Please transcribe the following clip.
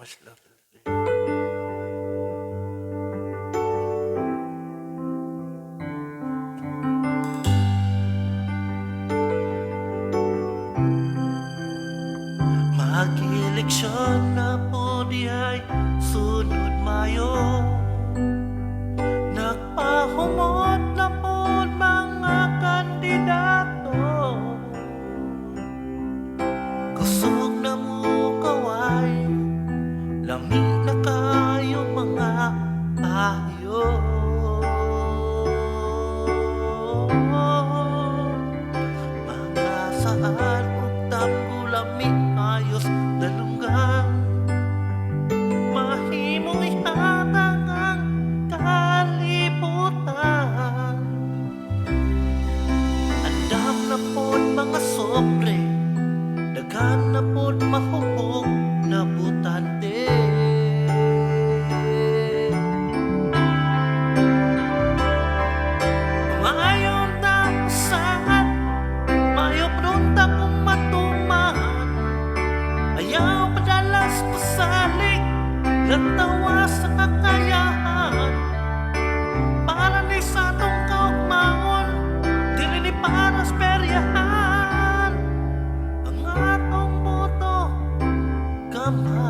Maslar. Mag-eleksyon na po di ay sunod Mayo. Nagpahumot na po mga kandidato. Kusog na mo kaway, lami na kayo mga payo. Mga saan ug tamgo lami ayos dalungan. Mahimong ihatag ang kalibutan. Andam na pod mga sobre, daghan na pod mahubog na butante. Maayon na usahan, maayo pronta kung matumahan. Ayaw padalas pasalig, lantawa sa kakayahan. Para ni sa atong kaugmaon, dili ni para sa peryahan. Ang atong boto, kamay.